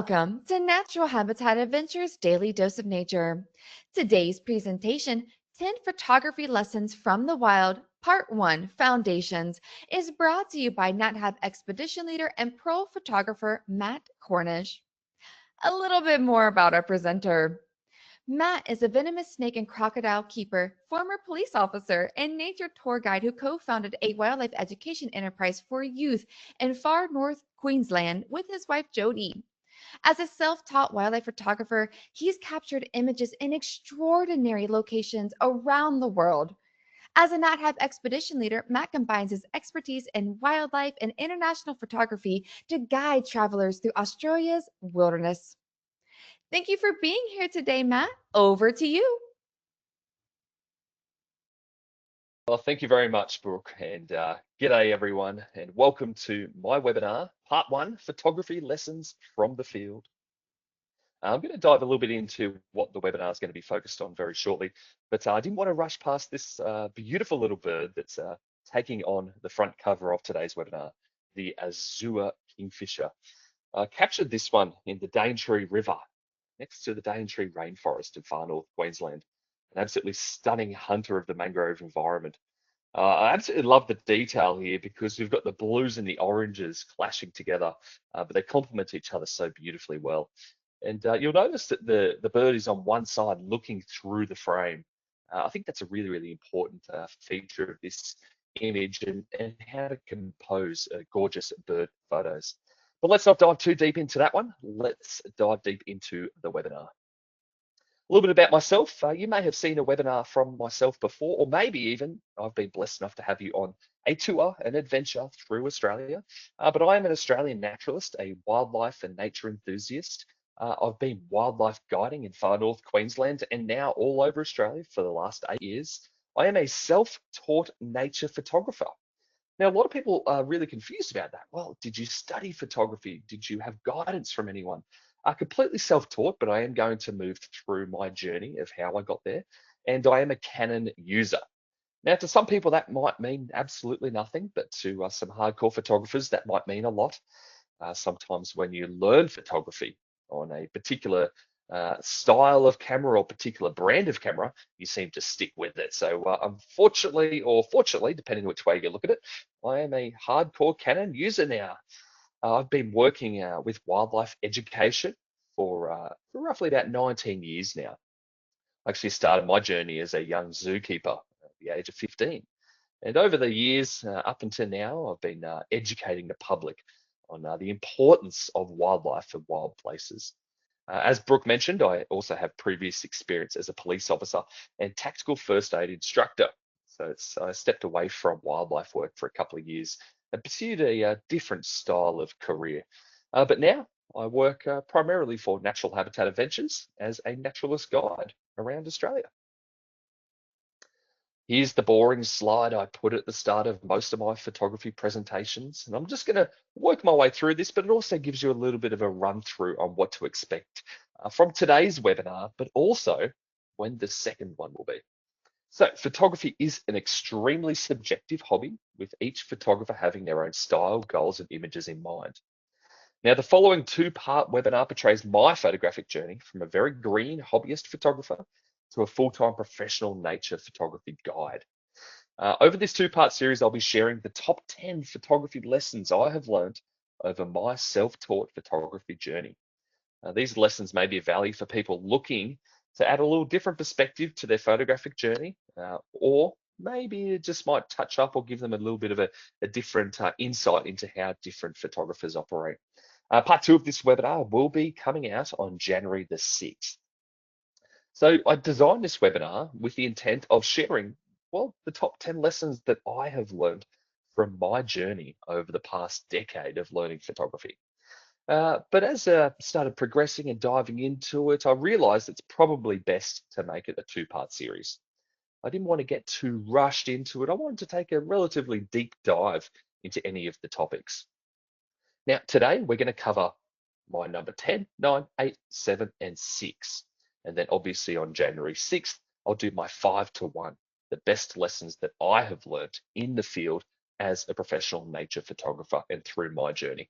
Welcome to Natural Habitat Adventures Daily Dose of Nature. Today's presentation, 10 Photography Lessons from the Wild, Part 1 Foundations, is brought to you by NatHab Expedition Leader and Pro Photographer Matt Cornish. A little bit more about our presenter. Matt is a venomous snake and crocodile keeper, former police officer, and nature tour guide who co founded a wildlife education enterprise for youth in far north Queensland with his wife Jody. As a self taught wildlife photographer, he's captured images in extraordinary locations around the world. As a NatHab expedition leader, Matt combines his expertise in wildlife and international photography to guide travelers through Australia's wilderness. Thank you for being here today, Matt. Over to you. Well, thank you very much, Brooke, and g'day everyone, and welcome to my webinar, Part 1, Photography Lessons from the Field. I'm going to dive a little bit into what the webinar is going to be focused on very shortly, but I didn't want to rush past this beautiful little bird that's taking on the front cover of today's webinar, the azure kingfisher. I captured this one in the Daintree River, next to the Daintree rainforest in far north Queensland, an absolutely stunning hunter of the mangrove environment. I absolutely love the detail here because we've got the blues and the oranges clashing together, but they complement each other so beautifully well. And you'll notice that the bird is on one side looking through the frame. I think that's a really, really important feature of this image and how to compose gorgeous bird photos. But let's not dive too deep into that one. Let's dive deep into the webinar. A little bit about myself. You may have seen a webinar from myself before, or maybe even I've been blessed enough to have you on a tour, an adventure through Australia. But I am an Australian naturalist, a wildlife and nature enthusiast. I've been wildlife guiding in far north Queensland and now all over Australia for the last 8 years. I am a self-taught nature photographer. Now, a lot of people are really confused about that. Well, did you study photography? Did you have guidance from anyone? Completely self-taught, but I am going to move through my journey of how I got there. And I am a Canon user. Now, to some people, that might mean absolutely nothing, but to some hardcore photographers, that might mean a lot. Sometimes when you learn photography on a particular style of camera or particular brand of camera, you seem to stick with it. So unfortunately, or fortunately, depending which way you look at it, I am a hardcore Canon user now. I've been working with wildlife education for roughly about 19 years now. I actually started my journey as a young zookeeper at the age of 15. And over the years, up until now, I've been educating the public on the importance of wildlife and wild places. As Brooke mentioned, I also have previous experience as a police officer and tactical first aid instructor. So I stepped away from wildlife work for a couple of years and pursued a different style of career. But now I work primarily for Natural Habitat Adventures as a naturalist guide around Australia. Here's the boring slide I put at the start of most of my photography presentations. And I'm just going to work my way through this, but it also gives you a little bit of a run through on what to expect from today's webinar, but also when the second one will be. So photography is an extremely subjective hobby, with each photographer having their own style, goals, and images in mind. Now, the following two-part webinar portrays my photographic journey from a very green hobbyist photographer to a full-time professional nature photography guide. Over this two-part series, I'll be sharing the top 10 photography lessons I have learned over my self-taught photography journey. These lessons may be of value for people looking to add a little different perspective to their photographic journey, or maybe it just might touch up or give them a little bit of a different insight into how different photographers operate. Part 2 of this webinar will be coming out on January the 6th. So I designed this webinar with the intent of sharing, well, the top 10 lessons that I have learned from my journey over the past decade of learning photography. But as I started progressing and diving into it, I realized it's probably best to make it a two-part series. I didn't want to get too rushed into it. I wanted to take a relatively deep dive into any of the topics. Now, today we're going to cover my number 10, 9, 8, 7, and 6. And then obviously on January 6th, I'll do my 5 to 1, the best lessons that I have learned in the field as a professional nature photographer and through my journey.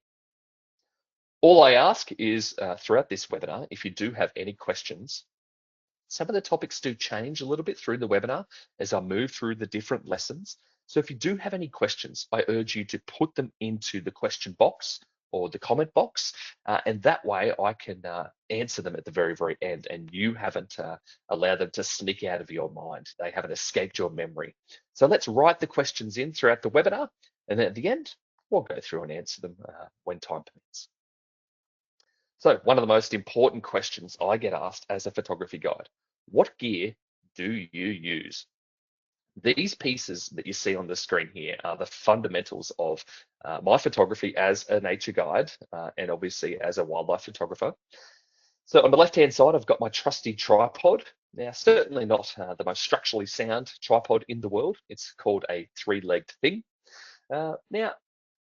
All I ask is throughout this webinar, if you do have any questions, some of the topics do change a little bit through the webinar as I move through the different lessons. So if you do have any questions, I urge you to put them into the question box or the comment box, and that way I can answer them at the very, very end, and you haven't allowed them to sneak out of your mind. They haven't escaped your memory. So let's write the questions in throughout the webinar, and then at the end, we'll go through and answer them when time permits. So one of the most important questions I get asked as a photography guide: what gear do you use? These pieces that you see on the screen here are the fundamentals of my photography as a nature guide and obviously as a wildlife photographer. So on the left-hand side, I've got my trusty tripod. Now, certainly not the most structurally sound tripod in the world. It's called a three-legged thing. Now,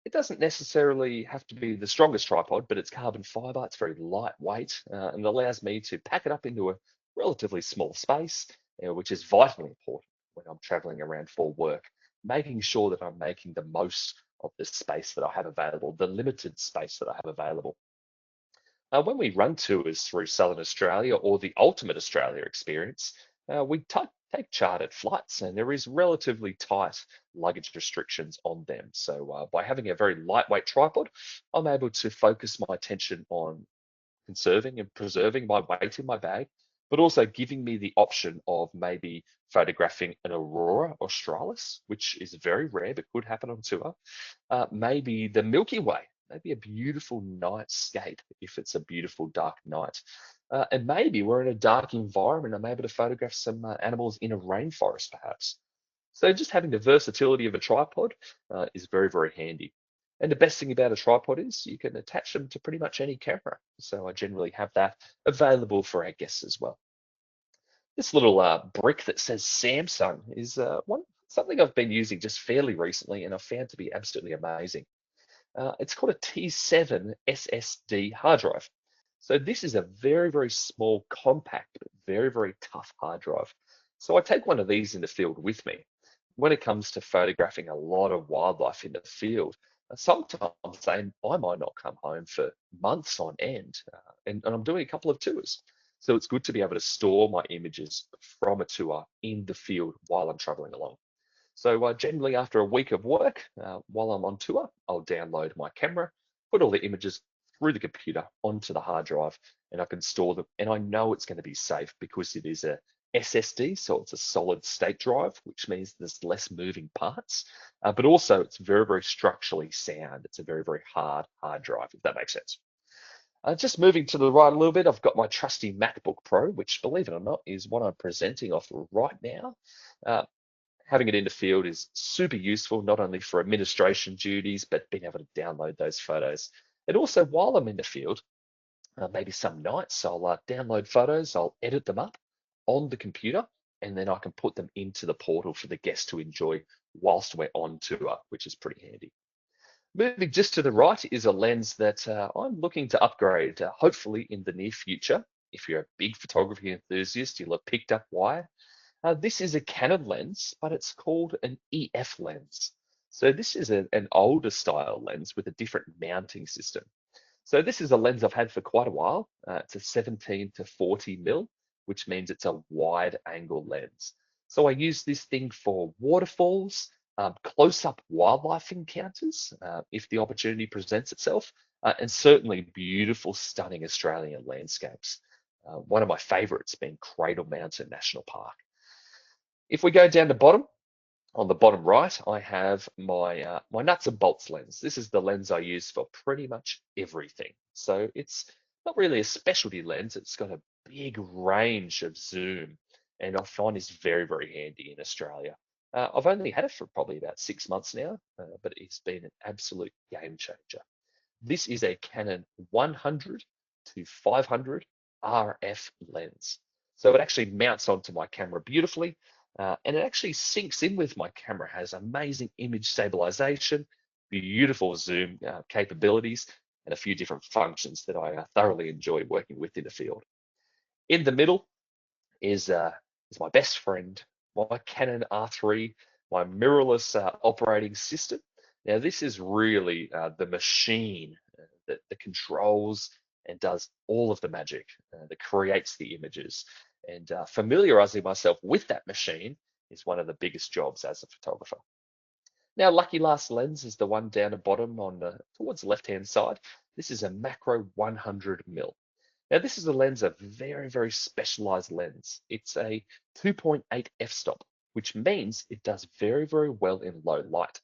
it doesn't necessarily have to be the strongest tripod, but it's carbon fiber. It's very lightweight and allows me to pack it up into a relatively small space, which is vitally important when I'm traveling around for work, making sure that I'm making the most of the space that I have available, the limited space that I have available. When we run tours through Southern Australia or the Ultimate Australia experience, we take chartered flights, and there is relatively tight luggage restrictions on them. So by having a very lightweight tripod, I'm able to focus my attention on conserving and preserving my weight in my bag, but also giving me the option of maybe photographing an aurora australis, which is very rare but could happen on tour, maybe the Milky Way, maybe a beautiful nightscape if it's a beautiful dark night. And maybe we're in a dark environment. I'm able to photograph some animals in a rainforest, perhaps. So just having the versatility of a tripod is very, very handy. And the best thing about a tripod is you can attach them to pretty much any camera. So I generally have that available for our guests as well. This little brick that says Samsung is something I've been using just fairly recently, and I've found to be absolutely amazing. It's called a T7 SSD hard drive. So this is a very, very small, compact, but very, very tough hard drive. So I take one of these in the field with me. When it comes to photographing a lot of wildlife in the field, sometimes I might not come home for months on end, and I'm doing a couple of tours. So it's good to be able to store my images from a tour in the field while I'm traveling along. So generally after a week of work, while I'm on tour, I'll download my camera, put all the images through the computer onto the hard drive, and I can store them. And I know it's going to be safe because it is a SSD, so it's a solid state drive, which means there's less moving parts, but also it's very, very structurally sound. It's a very, very hard drive, if that makes sense. Just moving to the right a little bit, I've got my trusty MacBook Pro, which, believe it or not, is what I'm presenting off right now. Uh, Having it in the field is super useful, not only for administration duties, but being able to download those photos. And also while I'm in the field, maybe some nights I'll download photos, I'll edit them up on the computer, and then I can put them into the portal for the guests to enjoy whilst we're on tour, which is pretty handy. Moving just to the right is a lens that I'm looking to upgrade, hopefully in the near future. If you're a big photography enthusiast, you'll have picked up why. This is a Canon lens, but it's called an EF lens. So this is an older style lens with a different mounting system. So this is a lens I've had for quite a while. It's a 17 to 40 mil, which means it's a wide angle lens. So I use this thing for waterfalls, close-up wildlife encounters, if the opportunity presents itself, and certainly beautiful, stunning Australian landscapes. One of my favorites being Cradle Mountain National Park. If we go down to bottom, on the bottom right, I have my nuts and bolts lens. This is the lens I use for pretty much everything. So it's not really a specialty lens. It's got a big range of zoom, and I find is very, very handy in Australia. I've only had it for probably about 6 months now, but it's been an absolute game changer. This is a Canon 100 to 500 RF lens. So it actually mounts onto my camera beautifully, and it actually syncs in with my camera, has amazing image stabilization, beautiful zoom capabilities, and a few different functions that I thoroughly enjoy working with in the field. In the middle is my best friend, my Canon R3, my mirrorless operating system. Now, this is really the machine that controls and does all of the magic, that creates the images. And familiarizing myself with that machine is one of the biggest jobs as a photographer. Now, lucky last lens is the one down the bottom on towards the left-hand side. This is a macro 100 mm. Now, this is a lens, a very, very specialized lens. It's a 2.8 f-stop, which means it does very, very well in low light.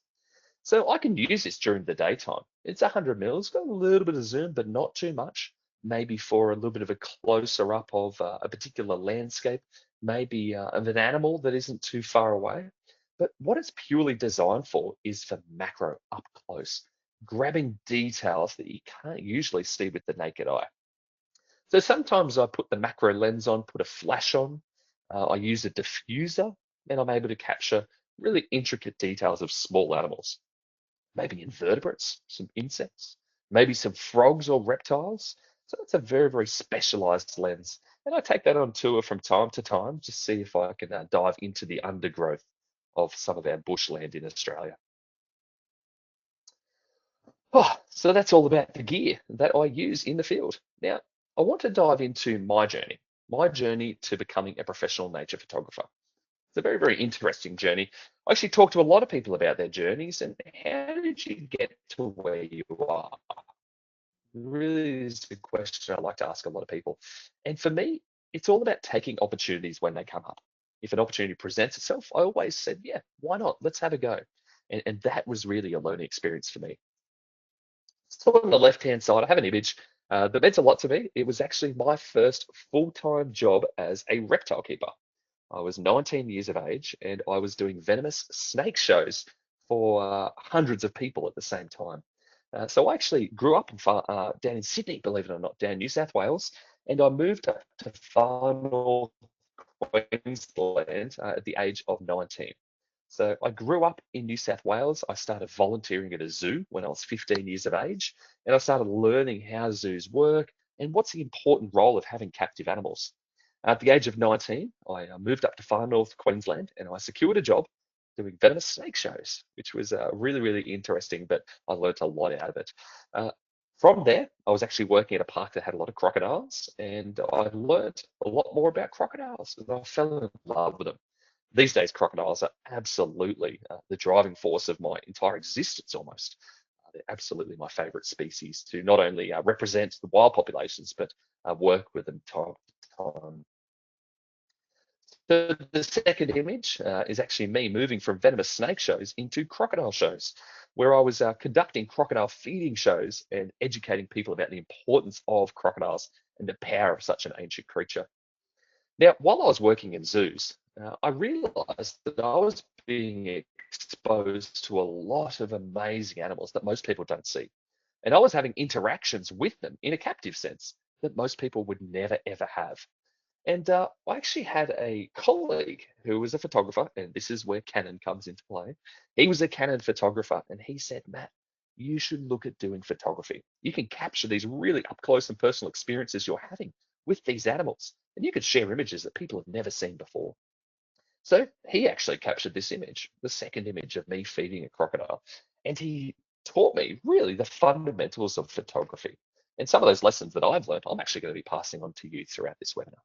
So I can use this during the daytime. It's 100 mils, got a little bit of zoom, but not too much. Maybe for a little bit of a closer up of a particular landscape, maybe of an animal that isn't too far away. But what it's purely designed for is for macro up close, grabbing details that you can't usually see with the naked eye. So sometimes I put the macro lens on, put a flash on, I use a diffuser, and I'm able to capture really intricate details of small animals, maybe invertebrates, some insects, maybe some frogs or reptiles. So it's a very, very specialized lens. And I take that on tour from time to time to see if I can dive into the undergrowth of some of our bushland in Australia. Oh, so that's all about the gear that I use in the field. Now, I want to dive into my journey to becoming a professional nature photographer. It's a very, very interesting journey. I actually talk to a lot of people about their journeys and how did you get to where you are? Really is a question I like to ask a lot of people. And for me, it's all about taking opportunities when they come up. If an opportunity presents itself, I always said, yeah, why not? Let's have a go. And that was really a learning experience for me. So on the left-hand side, I have an image that meant a lot to me. It was actually my first full-time job as a reptile keeper. I was 19 years of age and I was doing venomous snake shows for hundreds of people at the same time. So I actually grew up down in Sydney, believe it or not, down in New South Wales, and I moved up to far north Queensland at the age of 19. So I grew up in New South Wales. I started volunteering at a zoo when I was 15 years of age, and I started learning how zoos work and what's the important role of having captive animals. At the age of 19, I moved up to far north Queensland and I secured a job doing venomous snake shows, which was really, really interesting, but I learned a lot out of it. Uh, from there, I was actually working at a park that had a lot of crocodiles, and I learned a lot more about crocodiles, and I fell in love with them. These days, crocodiles are absolutely the driving force of my entire existence almost. They're absolutely my favorite species to not only represent the wild populations, but work with them time to time. The second image is actually me moving from venomous snake shows into crocodile shows, where I was conducting crocodile feeding shows and educating people about the importance of crocodiles and the power of such an ancient creature. Now, while I was working in zoos, I realized that I was being exposed to a lot of amazing animals that most people don't see. And I was having interactions with them in a captive sense that most people would never, ever have. And I actually had a colleague who was a photographer, and this is where Canon comes into play. He was a Canon photographer, and he said, Matt, you should look at doing photography. You can capture these really up close and personal experiences you're having with these animals, and you could share images that people have never seen before. So he actually captured this image, the second image of me feeding a crocodile, and he taught me really the fundamentals of photography. And some of those lessons that I've learned, I'm actually going to be passing on to you throughout this webinar.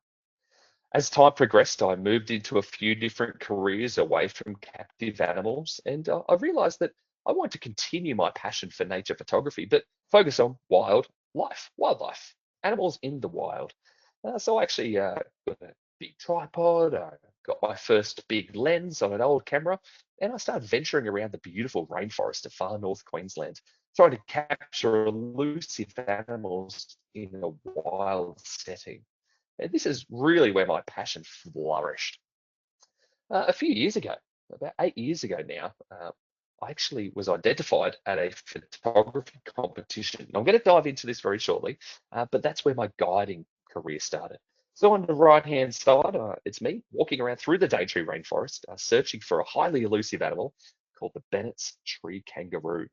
As time progressed, I moved into a few different careers away from captive animals, and I realized that I wanted to continue my passion for nature photography, but focus on wildlife, animals in the wild. So I actually got a big tripod, I got my first big lens on an old camera, and I started venturing around the beautiful rainforest of far north Queensland, trying to capture elusive animals in a wild setting. And this is really where my passion flourished. A few years ago, about 8 years ago now, I actually was identified at a photography competition. I'm going to dive into this very shortly, but that's where my guiding career started. So on the right-hand side, it's me walking around through the Daintree rainforest, searching for a highly elusive animal called the Bennett's tree kangaroo,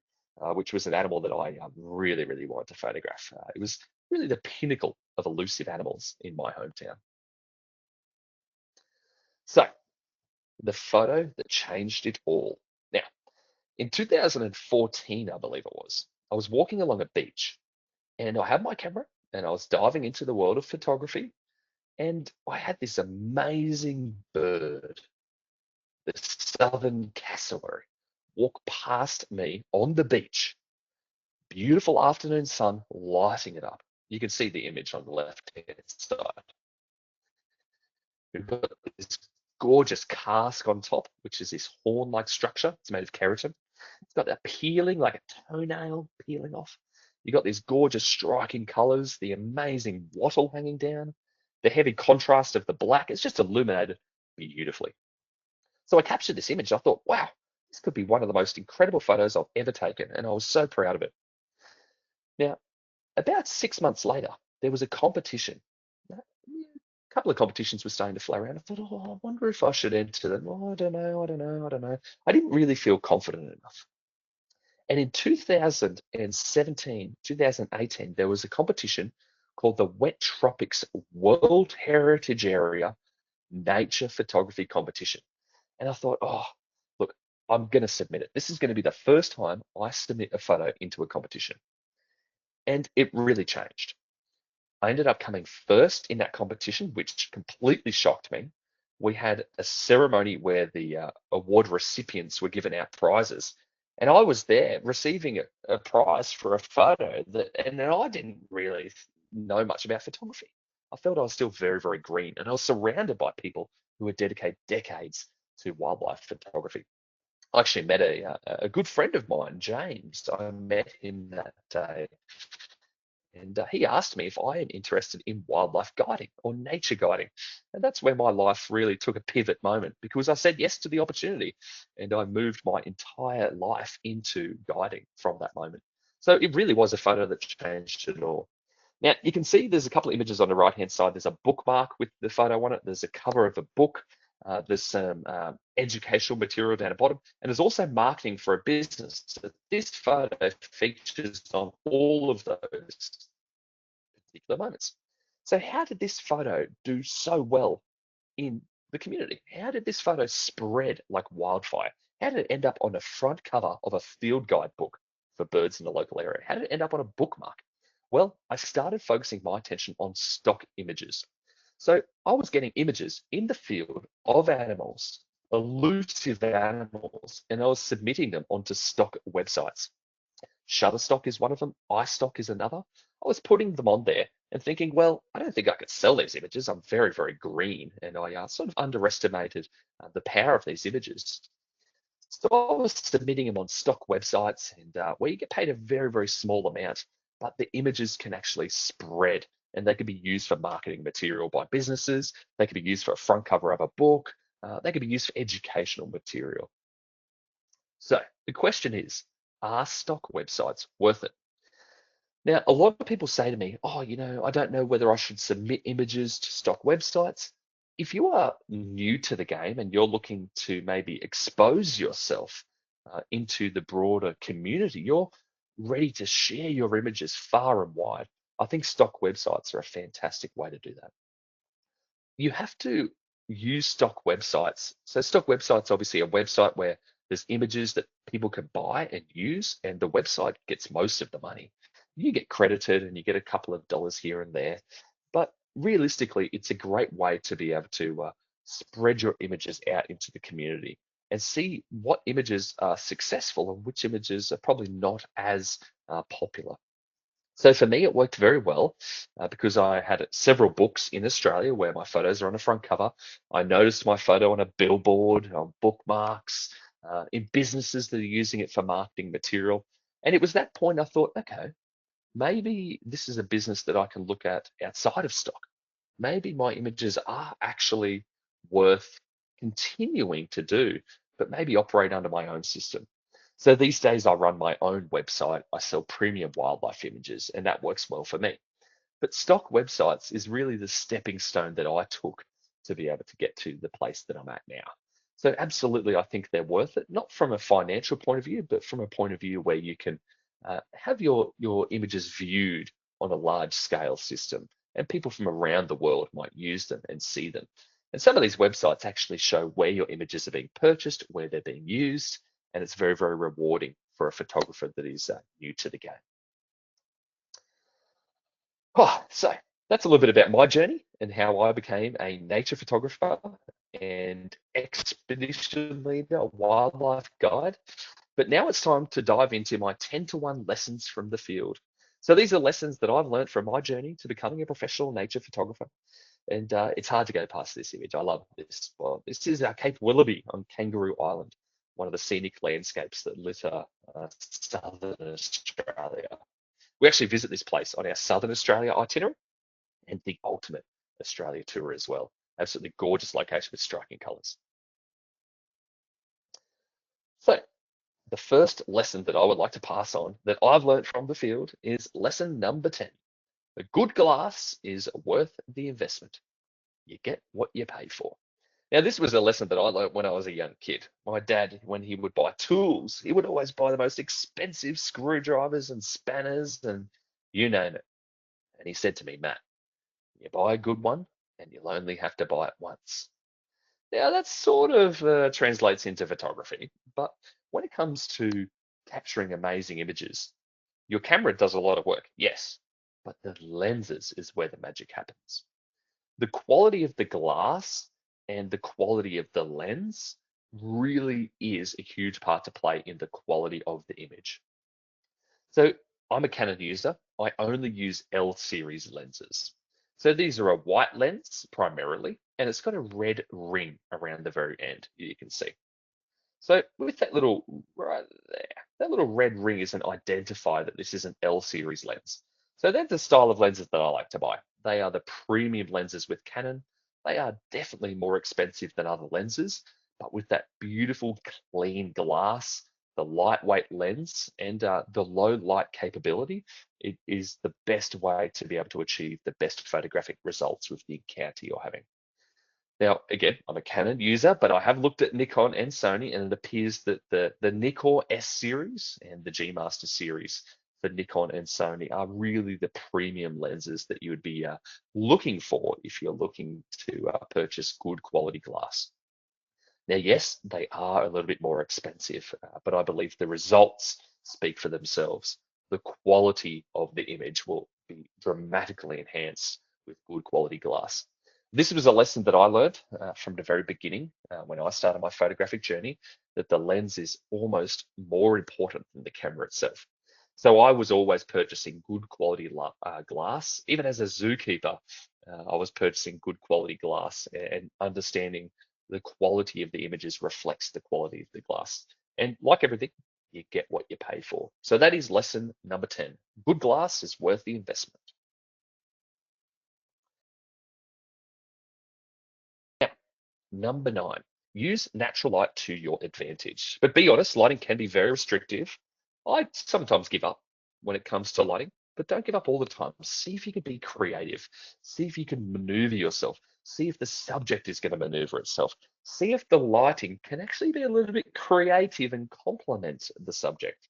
which was an animal that I really, really wanted to photograph. It was really the pinnacle of elusive animals in my hometown. So the photo that changed it all. Now, in 2014, I believe it was, I was walking along a beach And I had my camera and I was diving into the world of photography. And I had this amazing bird, the southern cassowary, walk past me on the beach. Beautiful afternoon sun lighting it up. You can see the image on the left-hand side. We've got this gorgeous casque on top, which is this horn-like structure. It's made of keratin. It's got that peeling, like a toenail peeling off. You got these gorgeous striking colors, the amazing wattle hanging down, the heavy contrast of the black. It's just illuminated beautifully. So I captured this image. I thought, wow, this could be one of the most incredible photos I've ever taken. And I was so proud of it. Now, about 6 months later, there was a competition. A couple of competitions were starting to flow around. I thought, oh, I wonder if I should enter them. Oh, I don't know, I don't know, I don't know. I didn't really feel confident enough. And in 2017, 2018, there was a competition called the Wet Tropics World Heritage Area Nature Photography Competition. And I thought, oh, look, I'm going to submit it. This is going to be the first time I submit a photo into a competition. And it really changed. I ended up coming first in that competition, which completely shocked me. We had a ceremony where the award recipients were given out prizes, and I was there receiving a prize for a photo and then I didn't really know much about photography. I felt I was still very, very green, and I was surrounded by people who had dedicated decades to wildlife photography. I actually met a good friend of mine, James. I met him that day. And he asked me if I am interested in wildlife guiding or nature guiding. And that's where my life really took a pivot moment, because I said yes to the opportunity and I moved my entire life into guiding from that moment. So it really was a photo that changed it all. Now, you can see there's a couple of images on the right-hand side. There's a bookmark with the photo on it. There's a cover of a book. There's some educational material down the bottom. And there's also marketing for a business. So this photo features on all of those particular moments. So how did this photo do so well in the community? How did this photo spread like wildfire? How did it end up on the front cover of a field guide book for birds in the local area? How did it end up on a bookmark? Well, I started focusing my attention on stock images. So I was getting images in the field of animals, elusive animals, and I was submitting them onto stock websites. Shutterstock is one of them. iStock is another. I was putting them on there and thinking, well, I don't think I could sell these images. I'm very, very green. And I sort of underestimated the power of these images. So I was submitting them on stock websites and where you get paid a very, very small amount, but the images can actually spread and they can be used for marketing material by businesses. They can be used for a front cover of a book. They can be used for educational material. So the question is, are stock websites worth it? Now, a lot of people say to me, oh, I don't know whether I should submit images to stock websites. If you are new to the game and you're looking to maybe expose yourself into the broader community, you're ready to share your images far and wide, I think stock websites are a fantastic way to do that. You have to use stock websites. So stock websites obviously a website where there's images that people can buy and use, and the website gets most of the money. You get credited and you get a couple of dollars here and there, but realistically, it's a great way to be able to spread your images out into the community and see what images are successful and which images are probably not as popular. So for me, it worked very well because I had several books in Australia where my photos are on the front cover. I noticed my photo on a billboard, on bookmarks, in businesses that are using it for marketing material. And it was that point I thought, okay, maybe this is a business that I can look at outside of stock. Maybe my images are actually worth continuing to do, but maybe operate under my own system. So these days I run my own website. I sell premium wildlife images, and that works well for me. But stock websites is really the stepping stone that I took to be able to get to the place that I'm at now. So absolutely, I think they're worth it, not from a financial point of view, but from a point of view where you can have your images viewed on a large scale system, and people from around the world might use them and see them. And some of these websites actually show where your images are being purchased, where they're being used, and it's very, very rewarding for a photographer that is new to the game. So that's a little bit about my journey and how I became a nature photographer and expedition leader, wildlife guide. But now it's time to dive into my 10 to 1 lessons from the field. So these are lessons that I've learned from my journey to becoming a professional nature photographer. And it's hard to go past this image. I love this. Well, this is Cape Willoughby on Kangaroo Island, one of the scenic landscapes that litter southern Australia. We actually visit this place on our Southern Australia itinerary and the ultimate Australia tour as well. Absolutely gorgeous location with striking colours. So the first lesson that I would like to pass on that I've learned from the field is lesson number 10. A good glass is worth the investment. You get what you pay for. Now, this was a lesson that I learned when I was a young kid. My dad, when he would buy tools, he would always buy the most expensive screwdrivers and spanners and you name it. And he said to me, Matt, you buy a good one and you'll only have to buy it once. Now, that sort of translates into photography, but when it comes to capturing amazing images, your camera does a lot of work, yes, but the lenses is where the magic happens. The quality of the glass and the quality of the lens really is a huge part to play in the quality of the image. So I'm a Canon user. I only use L series lenses. So these are a white lens primarily, and it's got a red ring around the very end, you can see. So with that little right there, that little red ring is an identifier that this is an L series lens. So they're the style of lenses that I like to buy. They are the premium lenses with Canon. They are definitely more expensive than other lenses, but with that beautiful clean glass, the lightweight lens, and the low light capability, it is the best way to be able to achieve the best photographic results with the encounter you're having. Now, again, I'm a Canon user, but I have looked at Nikon and Sony, and it appears that the Nikkor S series and the G Master series for Nikon and Sony are really the premium lenses that you would be looking for if you're looking to purchase good quality glass. Now, yes, they are a little bit more expensive, but I believe the results speak for themselves. The quality of the image will be dramatically enhanced with good quality glass. This was a lesson that I learned from the very beginning when I started my photographic journey, that the lens is almost more important than the camera itself. So I was always purchasing good quality glass. Even as a zookeeper, I was purchasing good quality glass and understanding the quality of the images reflects the quality of the glass. And like everything, you get what you pay for. So that is lesson number 10. Good glass is worth the investment. Now, number 9, use natural light to your advantage. But be honest, lighting can be very restrictive. I sometimes give up when it comes to lighting, but don't give up all the time. See if you can be creative. See if you can maneuver yourself. See if the subject is going to maneuver itself. See if the lighting can actually be a little bit creative and complement the subject.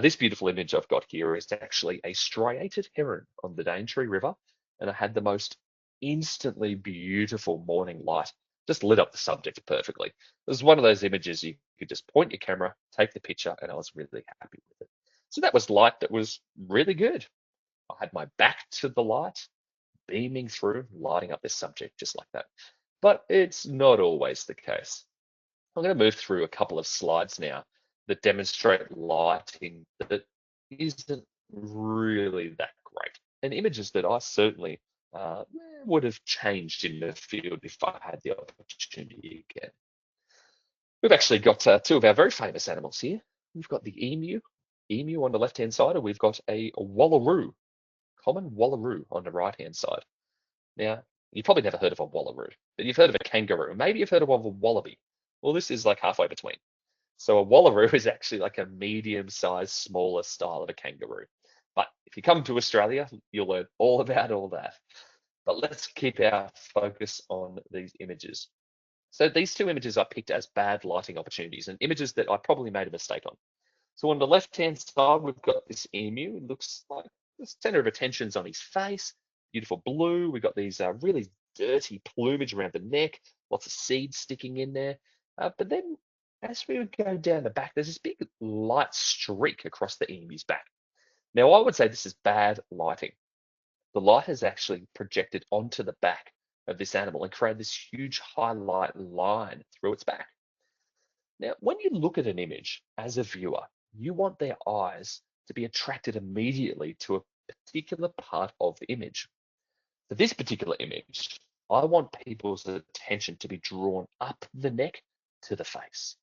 This beautiful image I've got here is actually a striated heron on the Daintree River, and I had the most instantly beautiful morning light. Just lit up the subject perfectly. It was one of those images you could just point your camera, take the picture, and I was really happy with it. So that was light that was really good. I had my back to the light, beaming through, lighting up this subject just like that. But it's not always the case. I'm going to move through a couple of slides now that demonstrate lighting that isn't really that great, and images that I certainly would have changed in the field if I had the opportunity again. We've actually got two of our very famous animals here. We've got the emu on the left-hand side, and we've got a wallaroo, common wallaroo on the right-hand side. Now, you've probably never heard of a wallaroo, but you've heard of a kangaroo. Maybe you've heard of a wallaby. Well, this is like halfway between. So a wallaroo is actually like a medium-sized, smaller style of a kangaroo. But if you come to Australia, you'll learn all about all that. But let's keep our focus on these images. So these two images I picked as bad lighting opportunities and images that I probably made a mistake on. So on the left-hand side, we've got this emu. It looks like the center of attention's on his face, beautiful blue. We've got these really dirty plumage around the neck, lots of seeds sticking in there. But then as we go down the back, there's this big light streak across the emu's back. Now, I would say this is bad lighting. the light has actually projected onto the back of this animal and created this huge highlight line through its back. Now, when you look at an image as a viewer, you want their eyes to be attracted immediately to a particular part of the image. For this particular image, I want people's attention to be drawn up the neck to the face.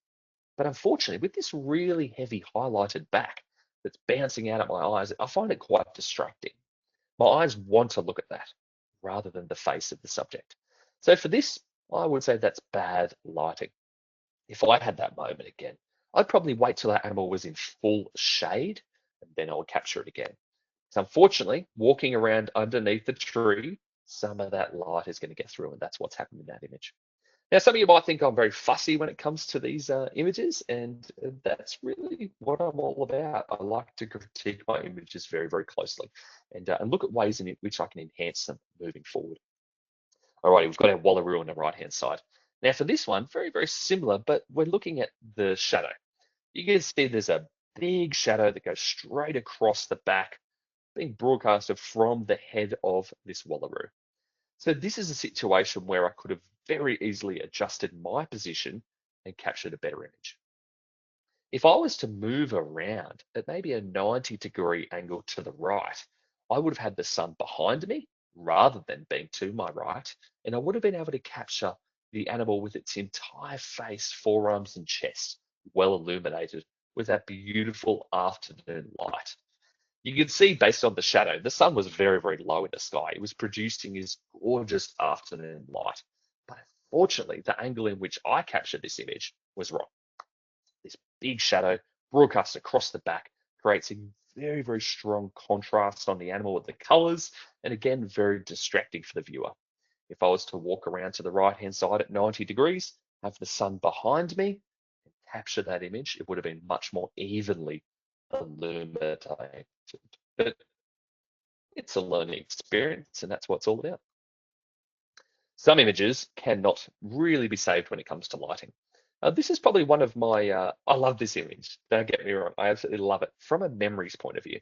But unfortunately, with this really heavy highlighted back that's bouncing out at my eyes, I find it quite distracting. My eyes want to look at that rather than the face of the subject. So for this, I would say that's bad lighting. If I had that moment again, I'd probably wait till that animal was in full shade and then I would capture it again. So unfortunately, walking around underneath the tree, some of that light is going to get through, and that's what's happened in that image. Now, some of you might think I'm very fussy when it comes to these images, and that's really what I'm all about. I like to critique my images very, very closely and look at ways in which I can enhance them moving forward. All right, we've got our wallaroo on the right-hand side. Now, for this one, very, very similar, but we're looking at the shadow. You can see there's a big shadow that goes straight across the back, being broadcasted from the head of this wallaroo. So this is a situation where I could have very easily adjusted my position and captured a better image. If I was to move around at maybe a 90-degree angle to the right, I would have had the sun behind me rather than being to my right, and I would have been able to capture the animal with its entire face, forearms, and chest well illuminated with that beautiful afternoon light. You can see based on the shadow, the sun was very, very low in the sky. It was producing this gorgeous afternoon light. But unfortunately, the angle in which I captured this image was wrong. This big shadow broadcast across the back creates a very, very strong contrast on the animal with the colors, and again, very distracting for the viewer. If I was to walk around to the right-hand side at 90 degrees, have the sun behind me, and capture that image, it would have been much more evenly illuminated. But it's a learning experience, and that's what it's all about. Some images cannot really be saved when it comes to lighting. This is probably one of my, I love this image, don't get me wrong, I absolutely love it from a memories point of view.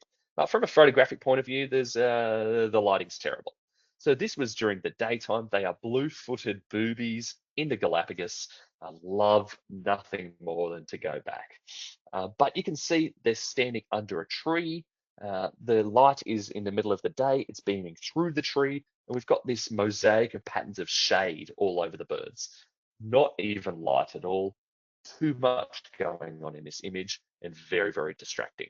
From a photographic point of view, the lighting's terrible. So this was during the daytime. They are blue-footed boobies in the Galapagos. I love nothing more than to go back. But you can see they're standing under a tree. The light is in the middle of the day. It's beaming through the tree, and we've got this mosaic of patterns of shade all over the birds. Not even light at all. Too much going on in this image and very, very distracting.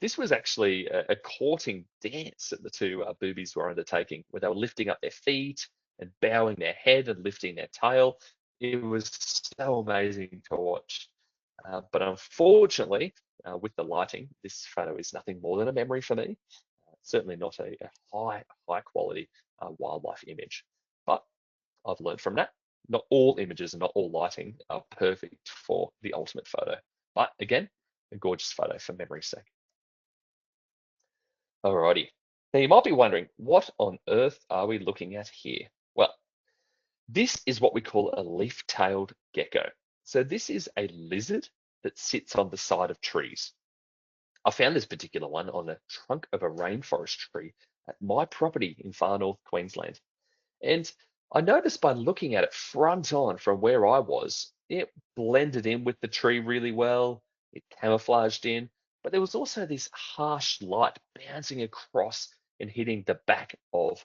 This was actually a courting dance that the two boobies were undertaking, where they were lifting up their feet and bowing their head and lifting their tail. It was so amazing to watch. But unfortunately, with the lighting, this photo is nothing more than a memory for me. Certainly not a high quality wildlife image. But I've learned from that. Not all images and not all lighting are perfect for the ultimate photo. But again, a gorgeous photo for memory's sake. Alrighty. Now you might be wondering, what on earth are we looking at here? Well, this is what we call a leaf-tailed gecko. So this is a lizard that sits on the side of trees. I found this particular one on the trunk of a rainforest tree at my property in far north Queensland. And I noticed by looking at it front on from where I was, it blended in with the tree really well. It camouflaged in, but there was also this harsh light bouncing across and hitting the back of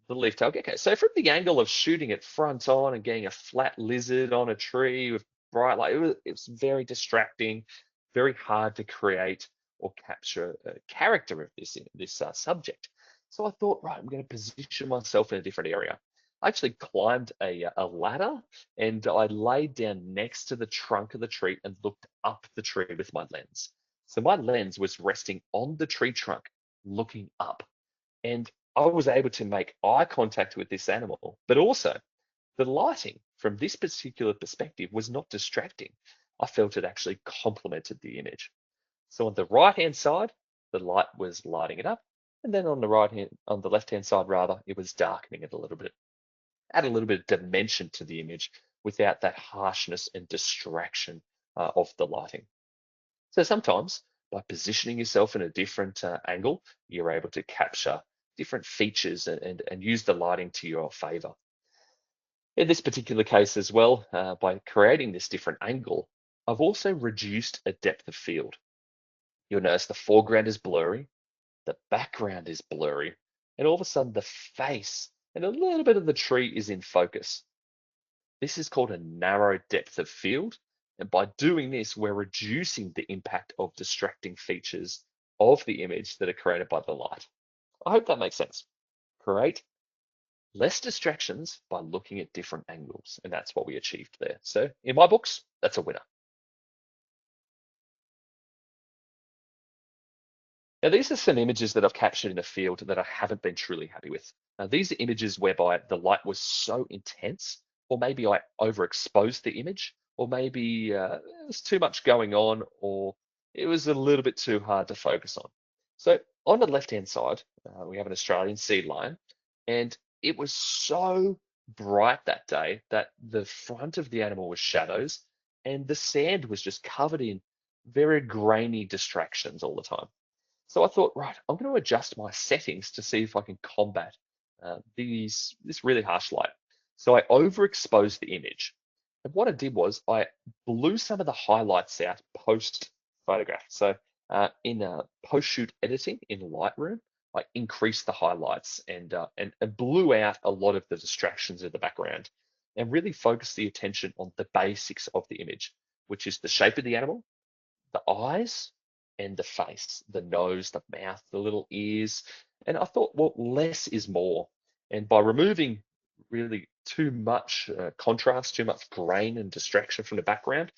the leaf-tailed gecko. So from the angle of shooting it front on and getting a flat lizard on a tree with bright light, it was very distracting, very hard to create or capture a character of this subject. So I thought, right, I'm going to position myself in a different area. I actually climbed a ladder and I laid down next to the trunk of the tree and looked up the tree with my lens. So my lens was resting on the tree trunk, looking up. And I was able to make eye contact with this animal, but also the lighting from this particular perspective was not distracting. I felt it actually complemented the image. So on the right-hand side, the light was lighting it up, and then on the left-hand side rather, it was darkening it a little bit. Add a little bit of dimension to the image without that harshness and distraction of the lighting. So sometimes by positioning yourself in a different angle, you're able to capture different features and use the lighting to your favor. In this particular case as well, by creating this different angle, I've also reduced a depth of field. You'll notice the foreground is blurry, the background is blurry, and all of a sudden the face and a little bit of the tree is in focus. This is called a narrow depth of field. And by doing this, we're reducing the impact of distracting features of the image that are created by the light. I hope that makes sense. Create less distractions by looking at different angles. And that's what we achieved there. So in my books, that's a winner. Now, these are some images that I've captured in a field that I haven't been truly happy with. Now, these are images whereby the light was so intense, or maybe I overexposed the image, or maybe there was too much going on, or it was a little bit too hard to focus on. So on the left-hand side, we have an Australian sea lion, and it was so bright that day that the front of the animal was shadows, and the sand was just covered in very grainy distractions all the time. So I thought, right, I'm going to adjust my settings to see if I can combat this really harsh light. So I overexposed the image. And what I did was I blew some of the highlights out post photograph. So in post-shoot editing in Lightroom, I increased the highlights and blew out a lot of the distractions in the background and really focused the attention on the basics of the image, which is the shape of the animal, the eyes and the face, the nose, the mouth, the little ears. And I thought, well, less is more. And by removing really too much contrast, too much grain and distraction from the background,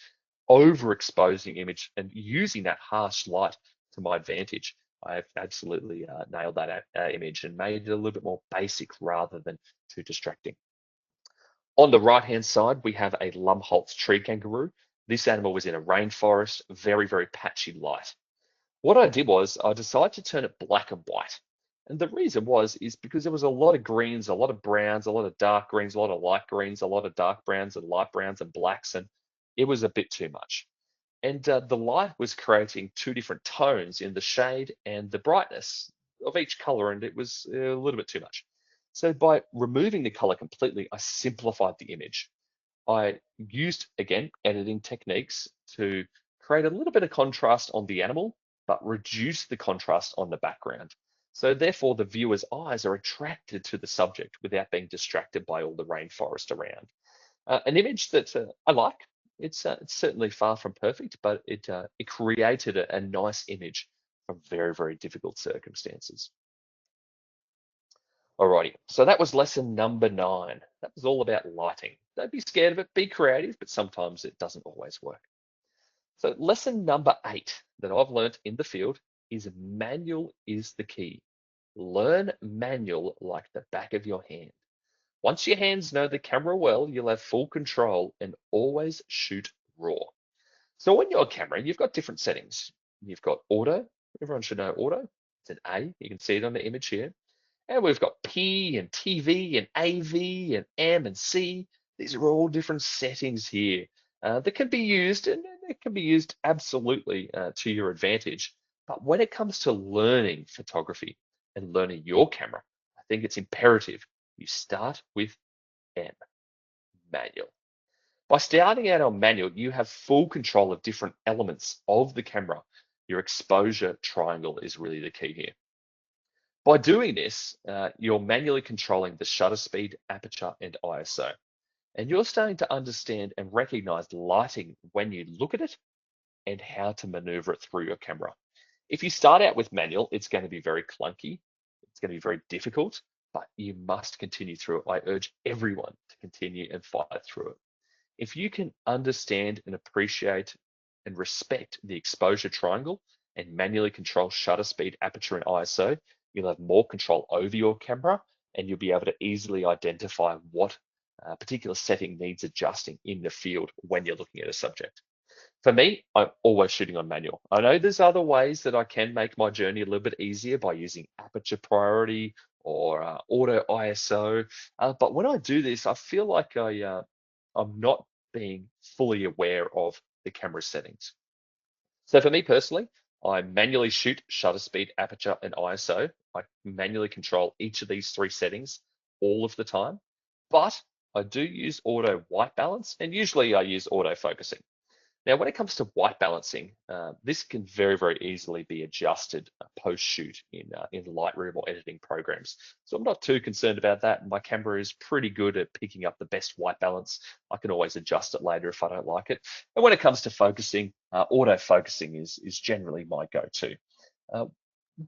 overexposing image and using that harsh light to my advantage, I've absolutely nailed that image and made it a little bit more basic rather than too distracting. On the right-hand side, we have a Lumholtz tree kangaroo. This animal was in a rainforest, very, very patchy light. What I did was I decided to turn it black and white. And the reason is because there was a lot of greens, a lot of browns, a lot of dark greens, a lot of light greens, a lot of dark browns and light browns and blacks, and it was a bit too much. And the light was creating two different tones in the shade and the brightness of each color, and it was a little bit too much. So by removing the color completely, I simplified the image. I used, again, editing techniques to create a little bit of contrast on the animal, but reduce the contrast on the background. So therefore, the viewer's eyes are attracted to the subject without being distracted by all the rainforest around. An image that I like. It's certainly far from perfect, but it created a nice image from very, very difficult circumstances. Alrighty, so that was lesson number 9. That was all about lighting. Don't be scared of it, be creative, but sometimes it doesn't always work. So lesson number 8 that I've learned in the field is manual is the key. Learn manual like the back of your hand. Once your hands know the camera well, you'll have full control and always shoot raw. So on your camera, you've got different settings. You've got auto. Everyone should know auto. It's an A. You can see it on the image here. And we've got P and TV and AV and M and C. These are all different settings here that can be used, and it can be used absolutely to your advantage. But when it comes to learning photography and learning your camera, I think it's imperative you start with M, manual. By starting out on manual, you have full control of different elements of the camera. Your exposure triangle is really the key here. By doing this, you're manually controlling the shutter speed, aperture, and ISO. And you're starting to understand and recognize lighting when you look at it and how to maneuver it through your camera. If you start out with manual, it's going to be very clunky. It's going to be very difficult, but you must continue through it. I urge everyone to continue and fight through it. If you can understand and appreciate and respect the exposure triangle and manually control shutter speed, aperture, and ISO, you'll have more control over your camera and you'll be able to easily identify what particular setting needs adjusting in the field when you're looking at a subject. For me, I'm always shooting on manual. I know there's other ways that I can make my journey a little bit easier by using aperture priority or auto ISO. But when I do this, I feel like I'm not being fully aware of the camera settings. So for me personally, I manually shoot shutter speed, aperture, and ISO I manually control each of these three settings all of the time, but I do use auto white balance, and usually I use auto focusing. Now, when it comes to white balancing, this can very, very easily be adjusted post-shoot in Lightroom or editing programs. So I'm not too concerned about that. My camera is pretty good at picking up the best white balance. I can always adjust it later if I don't like it. And when it comes to focusing, auto focusing is generally my go-to. Uh,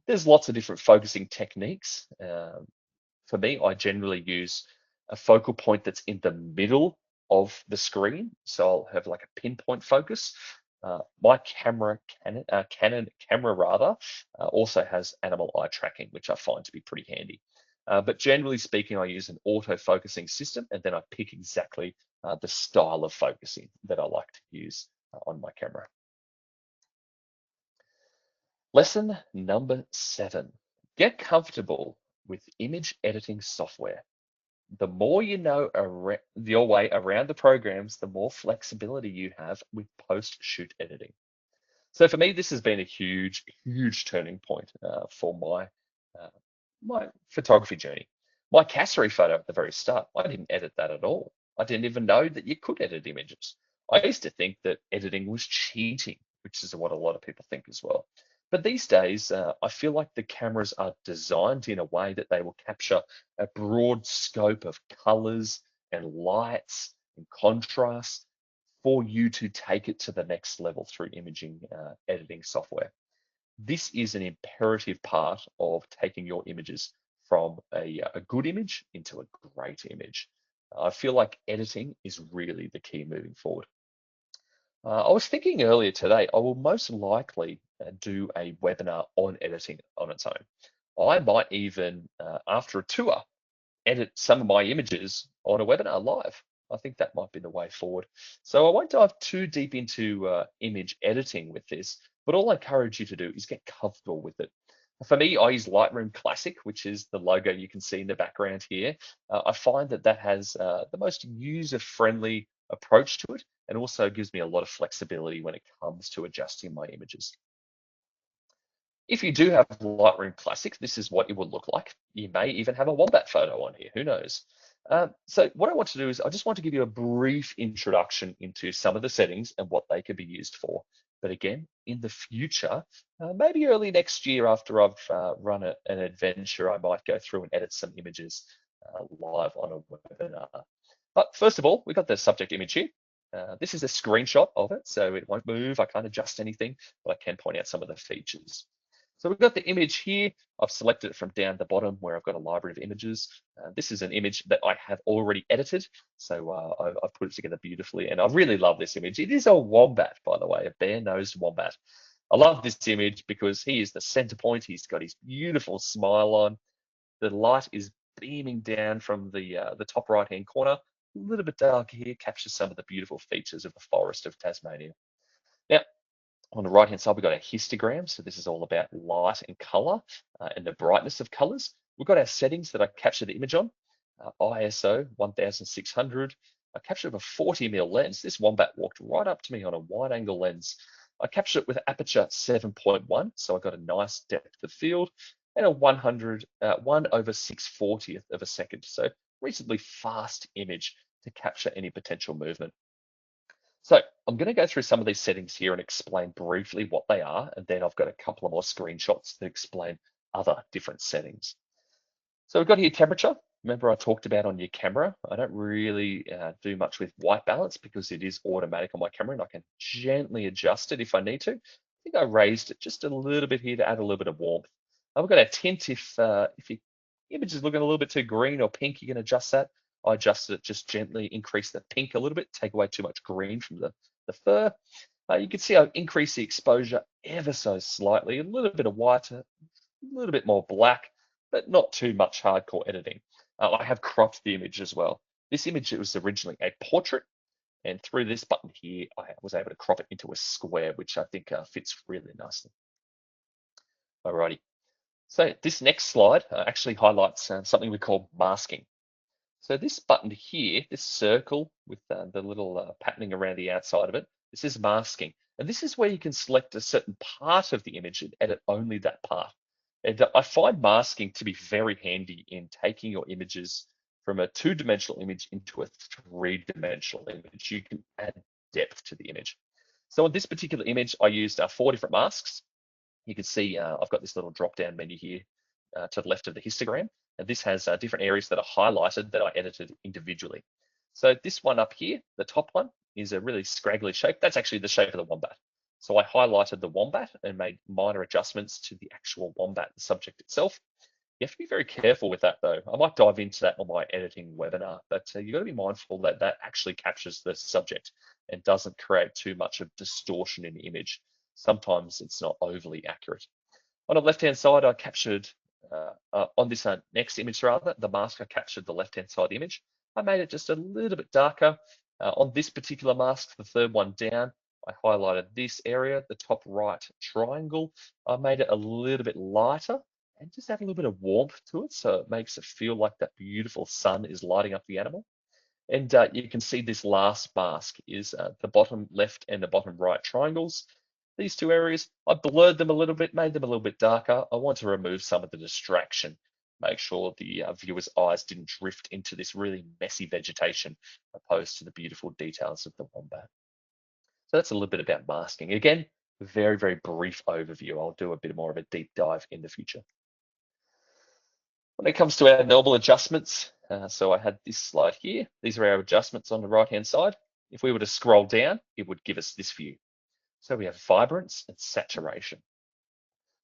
there's lots of different focusing techniques. For me, I generally use a focal point that's in the middle of the screen. So I'll have like a pinpoint focus. My Canon camera rather, also has animal eye tracking, which I find to be pretty handy. But generally speaking, I use an auto focusing system, and then I pick exactly the style of focusing that I like to use on my camera. Lesson number 7, get comfortable with image editing software. The more you know your way around the programs, the more flexibility you have with post-shoot editing. So for me, this has been a huge, huge turning point for uh, my photography journey. My Cassari photo at the very start, I didn't edit that at all. I didn't even know that you could edit images. I used to think that editing was cheating, which is what a lot of people think as well. But these days, I feel like the cameras are designed in a way that they will capture a broad scope of colors and lights and contrast for you to take it to the next level through imaging editing software. This is an imperative part of taking your images from a good image into a great image. I feel like editing is really the key moving forward. I was thinking earlier today, I will most likely do a webinar on editing on its own. I might even, after a tour, edit some of my images on a webinar live. I think that might be the way forward. So I won't dive too deep into image editing with this, but all I encourage you to do is get comfortable with it. For me, I use Lightroom Classic, which is the logo you can see in the background here. I find that that has the most user-friendly approach to it, and also gives me a lot of flexibility when it comes to adjusting my images. If you do have Lightroom Classic, this is what it would look like. You may even have a wombat photo on here, who knows? So what I want to do is I just want to give you a brief introduction into some of the settings and what they could be used for. But again, in the future, maybe early next year after I've run an adventure, I might go through and edit some images live on a webinar. But first of all, we've got the subject image here. This is a screenshot of it, so it won't move. I can't adjust anything, but I can point out some of the features. So we've got the image here. I've selected it from down the bottom where I've got a library of images. This is an image that I have already edited. So I've put it together beautifully, and I really love this image. It is a wombat, by the way, a bare-nosed wombat. I love this image because he is the center point. He's got his beautiful smile on. The light is beaming down from the top right-hand corner. A little bit darker here, captures some of the beautiful features of the forest of Tasmania. Now, on the right-hand side, we've got our histogram. So this is all about light and color and the brightness of colors. We've got our settings that I capture the image on. ISO 1600. I captured with a 40mm lens. This wombat walked right up to me on a wide-angle lens. I captured it with aperture 7.1, so I got a nice depth of field, and a 1/640th of a second. So reasonably fast image to capture any potential movement. So I'm going to go through some of these settings here and explain briefly what they are, and then I've got a couple of more screenshots that explain other different settings. So we've got here temperature. Remember I talked about on your camera. I don't really do much with white balance because it is automatic on my camera, and I can gently adjust it if I need to. I think I raised it just a little bit here to add a little bit of warmth. We've got our tint. If your image is looking a little bit too green or pink, you can adjust that. I adjusted it, just gently increase the pink a little bit, take away too much green from the fur. You can see I've increased the exposure ever so slightly, a little bit of white, a little bit more black, but not too much hardcore editing. I have cropped the image as well. This image, it was originally a portrait, and through this button here, I was able to crop it into a square, which I think fits really nicely. Alrighty. So this next slide actually highlights something we call masking. So this button here, this circle with the little patterning around the outside of it, this is masking. And this is where you can select a certain part of the image and edit only that part. And I find masking to be very handy in taking your images from a two-dimensional image into a three-dimensional image. You can add depth to the image. So on this particular image, I used 4 different masks. You can see I've got this little drop-down menu here to the left of the histogram. And this has different areas that are highlighted that I edited individually. So this one up here, the top one, is a really scraggly shape. That's actually the shape of the wombat. So I highlighted the wombat and made minor adjustments to the actual wombat, the subject itself. You have to be very careful with that though. I might dive into that on my editing webinar, but you've got to be mindful that that actually captures the subject and doesn't create too much of distortion in the image. Sometimes it's not overly accurate. On the left-hand side, I captured, on this next image rather, the mask, I captured the left-hand side image. I made it just a little bit darker. On this particular mask, the third one down, I highlighted this area, the top right triangle. I made it a little bit lighter and just add a little bit of warmth to it so it makes it feel like that beautiful sun is lighting up the animal. And you can see this last mask is the bottom left and the bottom right triangles. These two areas, I blurred them a little bit, made them a little bit darker. I want to remove some of the distraction, make sure the viewer's eyes didn't drift into this really messy vegetation opposed to the beautiful details of the wombat. So that's a little bit about masking. Again, very, very brief overview. I'll do a bit more of a deep dive in the future. When it comes to our normal adjustments, so I had this slide here. These are our adjustments on the right-hand side. If we were to scroll down, it would give us this view. So we have vibrance and saturation.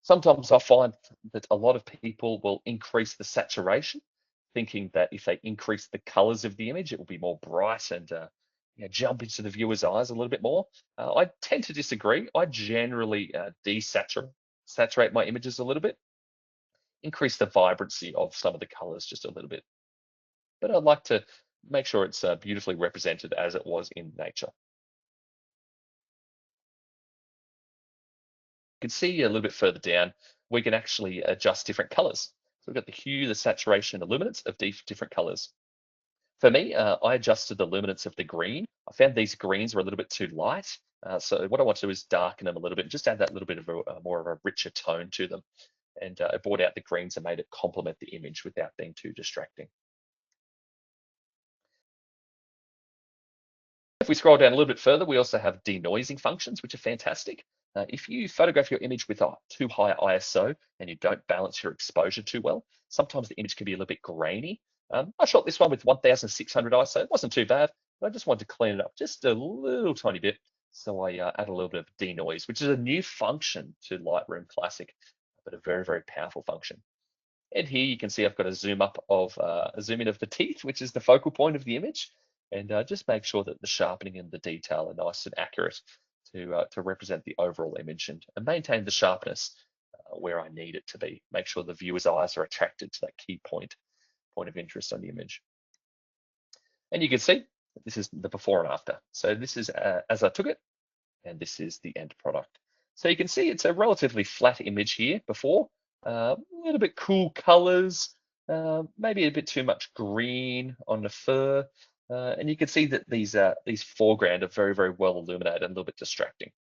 Sometimes I find that a lot of people will increase the saturation, thinking that if they increase the colors of the image, it will be more bright and jump into the viewer's eyes a little bit more. I tend to disagree. I generally desaturate my images a little bit, increase the vibrancy of some of the colors just a little bit. But I'd like to make sure it's beautifully represented as it was in nature. You can see a little bit further down, we can actually adjust different colors. So we've got the hue, the saturation, the luminance of different colors. For me, I adjusted the luminance of the green. I found these greens were a little bit too light. So what I want to do is darken them a little bit, just add that little bit of a more of a richer tone to them. And I brought out the greens and made it complement the image without being too distracting. If we scroll down a little bit further, we also have denoising functions, which are fantastic. If you photograph your image with a too high ISO and you don't balance your exposure too well, sometimes the image can be a little bit grainy. I shot this one with 1600 ISO. It wasn't too bad, but I just wanted to clean it up just a little tiny bit. So I add a little bit of denoise, which is a new function to Lightroom Classic, but a very, very powerful function. And here you can see I've got a zoom in of the teeth, which is the focal point of the image, and just make sure that the sharpening and the detail are nice and accurate to represent the overall image and maintain the sharpness where I need it to be. Make sure the viewer's eyes are attracted to that key point of interest on the image. And you can see this is the before and after. So this is as I took it, and this is the end product. So you can see it's a relatively flat image here before, a little bit cool colors, maybe a bit too much green on the fur. And you can see that these foreground are very, very well illuminated and a little bit distracting.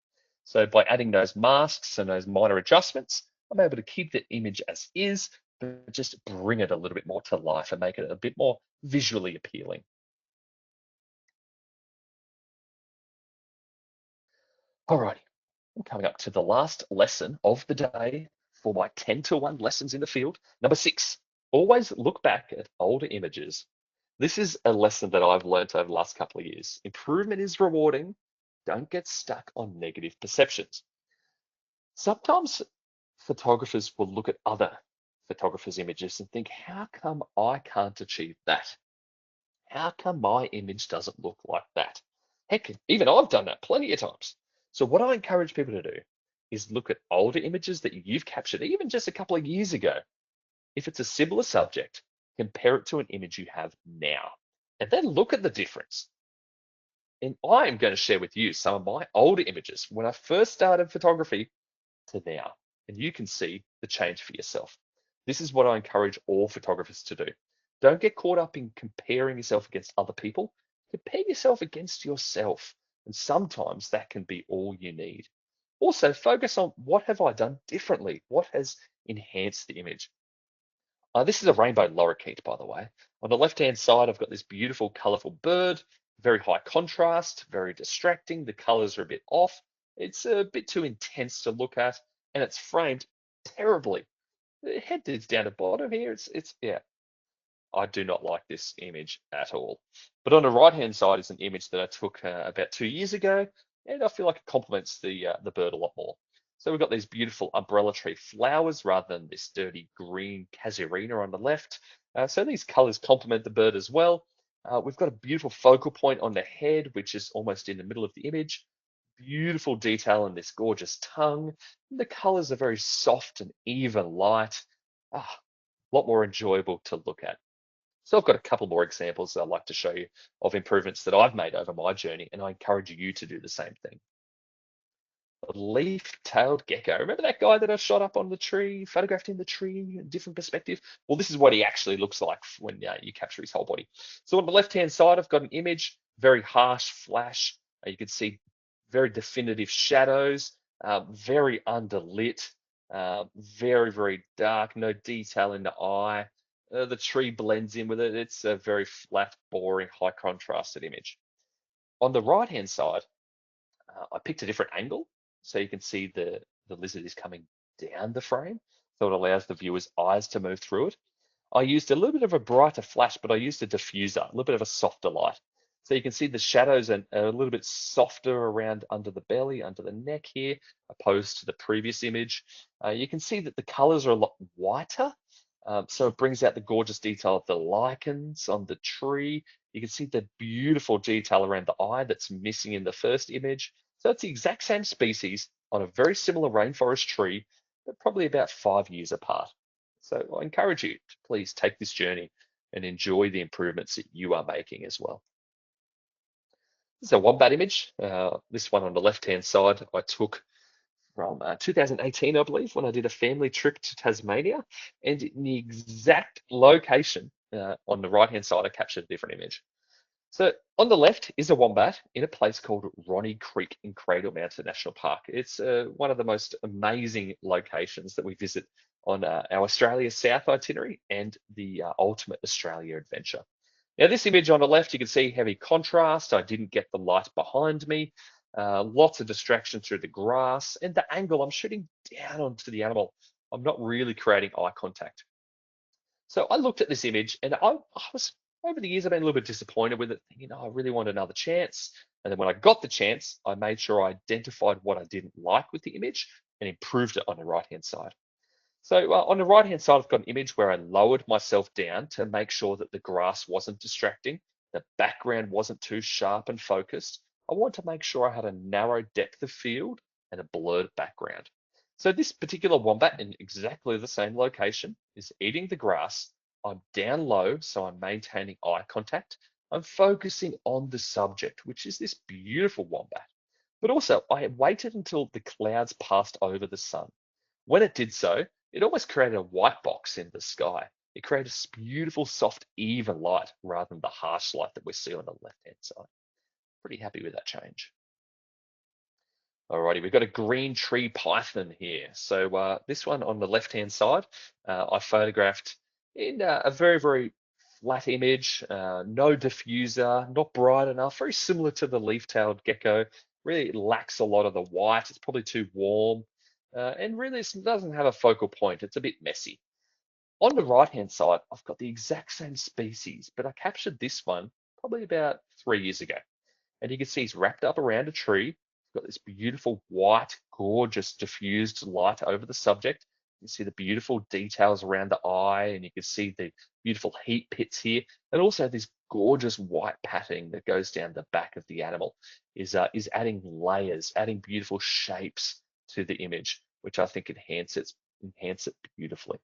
So by adding those masks and those minor adjustments, I'm able to keep the image as is, but just bring it a little bit more to life and make it a bit more visually appealing. Alrighty, I'm coming up to the last lesson of the day for my 10-to-1 lessons in the field. Number 6, always look back at older images. This is a lesson that I've learned over the last couple of years. Improvement is rewarding. Don't get stuck on negative perceptions. Sometimes photographers will look at other photographers' images and think, how come I can't achieve that? How come my image doesn't look like that? Heck, even I've done that plenty of times. So what I encourage people to do is look at older images that you've captured even just a couple of years ago. If it's a similar subject, compare it to an image you have now, and then look at the difference. And I am going to share with you some of my older images when I first started photography to now, and you can see the change for yourself. This is what I encourage all photographers to do. Don't get caught up in comparing yourself against other people. Compare yourself against yourself, and sometimes that can be all you need. Also, focus on what have I done differently? What has enhance the image. This is a rainbow lorikeet, by the way. On the left-hand side, I've got this beautiful, colorful bird, very high contrast, very distracting. The colors are a bit off. It's a bit too intense to look at, and it's framed terribly. The head is down the bottom here. Yeah, I do not like this image at all. But on the right-hand side is an image that I took about 2 years ago, and I feel like it complements the bird a lot more. So we've got these beautiful umbrella tree flowers rather than this dirty green casuarina on the left. So these colors complement the bird as well. We've got a beautiful focal point on the head, which is almost in the middle of the image. Beautiful detail in this gorgeous tongue. The colors are very soft and even light. Ah, a lot more enjoyable to look at. So I've got a couple more examples that I'd like to show you of improvements that I've made over my journey, and I encourage you to do the same thing. A leaf-tailed gecko. Remember that guy that I shot up on the tree, photographed in the tree, different perspective? Well, this is what he actually looks like when you capture his whole body. So on the left-hand side, I've got an image, very harsh flash. You can see very definitive shadows, very underlit, very, very dark, no detail in the eye. The tree blends in with it. It's a very flat, boring, high contrasted image. On the right-hand side, I picked a different angle so you can see the lizard is coming down the frame. So it allows the viewer's eyes to move through it. I used a little bit of a brighter flash, but I used a diffuser, a little bit of a softer light. So you can see the shadows are a little bit softer around under the belly, under the neck here, opposed to the previous image. You can see that the colors are a lot whiter. So it brings out the gorgeous detail of the lichens on the tree. You can see the beautiful detail around the eye that's missing in the first image. So it's the exact same species on a very similar rainforest tree, but probably about 5 years apart. So I encourage you to please take this journey and enjoy the improvements that you are making as well. This is a wombat image. This one on the left-hand side, I took from 2018, I believe, when I did a family trip to Tasmania. And in the exact location on the right-hand side, I captured a different image. So on the left is a wombat in a place called Ronnie Creek in Cradle Mountain National Park. It's one of the most amazing locations that we visit on our Australia South itinerary and the Ultimate Australia Adventure. Now this image on the left, you can see heavy contrast. I didn't get the light behind me. Lots of distraction through the grass and the angle. I'm shooting down onto the animal. I'm not really creating eye contact. So I looked at this image and I was, over the years, I've been a little bit disappointed with it. Thinking, I really want another chance. And then when I got the chance, I made sure I identified what I didn't like with the image and improved it on the right-hand side. So on the right-hand side, I've got an image where I lowered myself down to make sure that the grass wasn't distracting. The background wasn't too sharp and focused. I want to make sure I had a narrow depth of field and a blurred background. So this particular wombat in exactly the same location is eating the grass. I'm down low, so I'm maintaining eye contact. I'm focusing on the subject, which is this beautiful wombat. But also, I waited until the clouds passed over the sun. When it did so, it almost created a white box in the sky. It created a beautiful, soft, even light rather than the harsh light that we see on the left-hand side. Pretty happy with that change. Alrighty, we've got a green tree python here. So this one on the left-hand side, I photographed in a very, very flat image, no diffuser, not bright enough, very similar to the leaf-tailed gecko. Really lacks a lot of the white. It's probably too warm. And really it doesn't have a focal point. It's a bit messy. On the right-hand side, I've got the exact same species, but I captured this one probably about 3 years ago. And you can see he's wrapped up around a tree. Got this beautiful white, gorgeous, diffused light over the subject. You can see the beautiful details around the eye, and you can see the beautiful heat pits here, and also this gorgeous white patterning that goes down the back of the animal is adding layers, adding beautiful shapes to the image, which I think enhance it beautifully.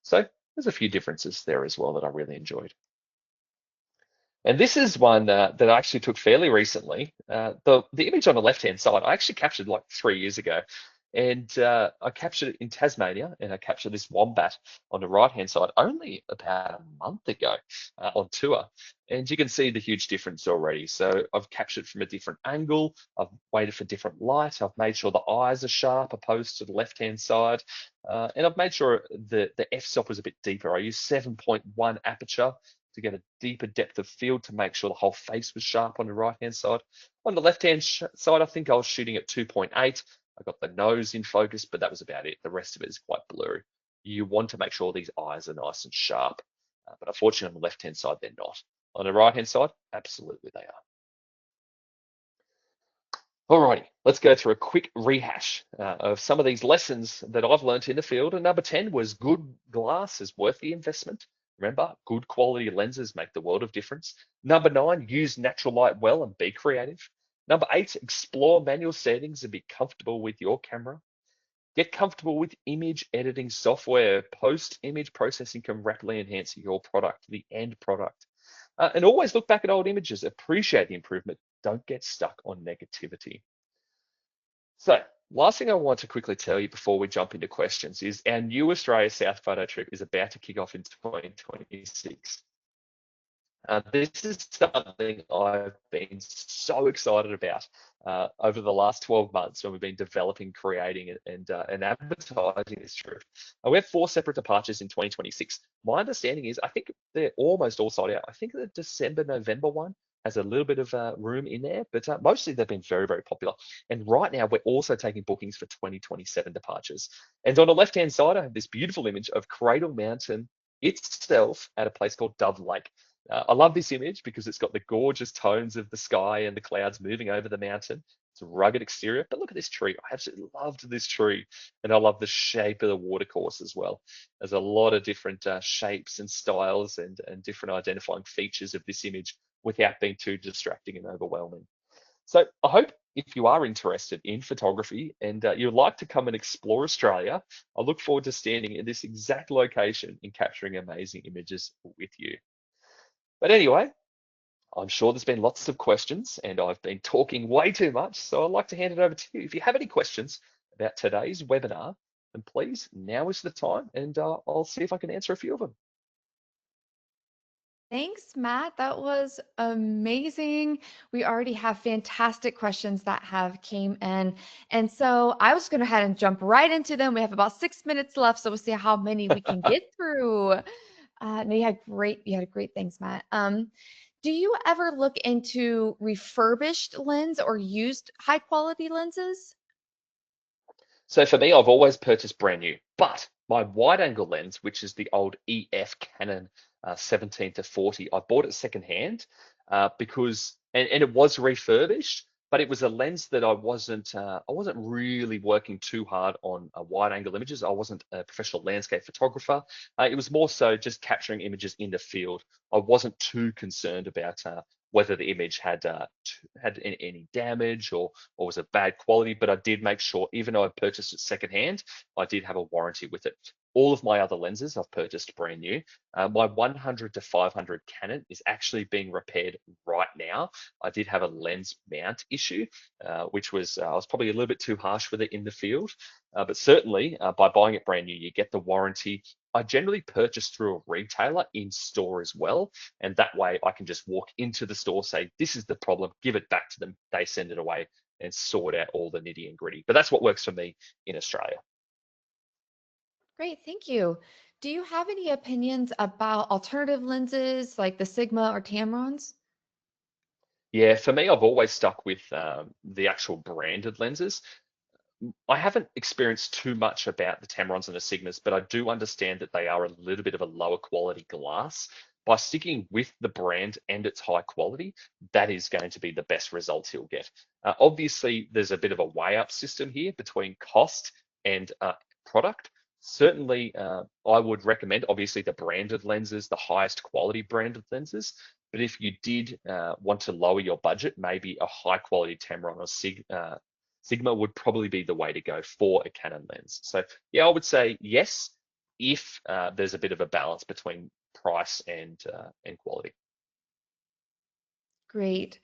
So there's a few differences there as well that I really enjoyed. And this is one that I actually took fairly recently. The image on the left-hand side, I actually captured like 3 years ago. And I captured it in Tasmania, and I captured this wombat on the right-hand side only about a month ago on tour. And you can see the huge difference already. So I've captured from a different angle. I've waited for different light. I've made sure the eyes are sharp opposed to the left-hand side. And I've made sure the f-stop was a bit deeper. I used 7.1 aperture to get a deeper depth of field to make sure the whole face was sharp on the right-hand side. On the left-hand side, I think I was shooting at 2.8. I got the nose in focus, but that was about it. The rest of it is quite blurry. You want to make sure these eyes are nice and sharp, but unfortunately on the left-hand side, they're not. On the right-hand side, absolutely they are. Alrighty, let's go through a quick rehash of some of these lessons that I've learned in the field. And number 10 was good glass is worth the investment. Remember, good quality lenses make the world of difference. Number 9, use natural light well and be creative. Number 8, explore manual settings and be comfortable with your camera. Get comfortable with image editing software. Post-image processing can rapidly enhance your product, the end product. And always look back at old images. Appreciate the improvement. Don't get stuck on negativity. So, last thing I want to quickly tell you before we jump into questions is our new Australia South photo trip is about to kick off in 2026. This is something I've been so excited about over the last 12 months when we've been developing, creating, and advertising this trip. We have 4 separate departures in 2026. My understanding is I think they're almost all sold out. I think the December, November one has a little bit of room in there, but mostly they've been very, very popular. And right now, we're also taking bookings for 2027 departures. And on the left-hand side, I have this beautiful image of Cradle Mountain itself at a place called Dove Lake. I love this image because it's got the gorgeous tones of the sky and the clouds moving over the mountain. It's a rugged exterior, but look at this tree. I absolutely loved this tree, and I love the shape of the watercourse as well. There's a lot of different shapes and styles and different identifying features of this image without being too distracting and overwhelming. So I hope if you are interested in photography and you'd like to come and explore Australia, I look forward to standing in this exact location and capturing amazing images with you. But anyway, I'm sure there's been lots of questions and I've been talking way too much. So I'd like to hand it over to you. If you have any questions about today's webinar, then please, now is the time and I'll see if I can answer a few of them. Thanks, Matt. That was amazing. We already have fantastic questions that have came in. And so I was going to head and jump right into them. We have about 6 minutes left, so we'll see how many we can get through. No, you had great things, Matt. Do you ever look into refurbished lens or used high quality lenses? So for me, I've always purchased brand new, but my wide angle lens, which is the old EF Canon 17 to 40, I bought it secondhand and it was refurbished, but it was a lens that I wasn't really working too hard on wide angle images. I wasn't a professional landscape photographer. It was more so just capturing images in the field. I wasn't too concerned about whether the image had any damage or was of bad quality, but I did make sure, even though I purchased it secondhand, I did have a warranty with it. All of my other lenses I've purchased brand new. My 100 to 500 Canon is actually being repaired right now. I did have a lens mount issue, which was I was probably a little bit too harsh with it in the field, but certainly by buying it brand new, you get the warranty. I generally purchase through a retailer in store as well, and that way I can just walk into the store, say, this is the problem, give it back to them. They send it away and sort out all the nitty and gritty. But that's what works for me in Australia. Great, thank you. Do you have any opinions about alternative lenses like the Sigma or Tamrons? Yeah, for me, I've always stuck with the actual branded lenses. I haven't experienced too much about the Tamarons and the Sigmas, but I do understand that they are a little bit of a lower quality glass. By sticking with the brand and its high quality, that is going to be the best results you'll get. Obviously, there's a bit of a weigh up system here between cost and product. Certainly, I would recommend obviously the branded lenses, the highest quality branded lenses. But if you did want to lower your budget, maybe a high quality Tamron or Sigma would probably be the way to go for a Canon lens. So yeah, I would say yes, if there's a bit of a balance between price and quality. Great.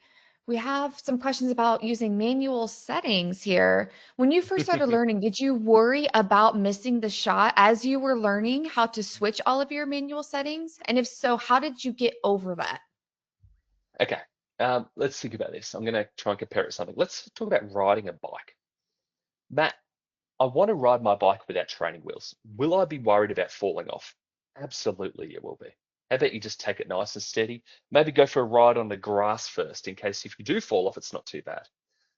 We have some questions about using manual settings here. When you first started learning, did you worry about missing the shot as you were learning how to switch all of your manual settings? And if so, how did you get over that? Okay, let's think about this. I'm going to try and compare it to something. Let's talk about riding a bike. Matt, I want to ride my bike without training wheels. Will I be worried about falling off? Absolutely, it will be. How about you just take it nice and steady? Maybe go for a ride on the grass first, in case if you do fall off, it's not too bad.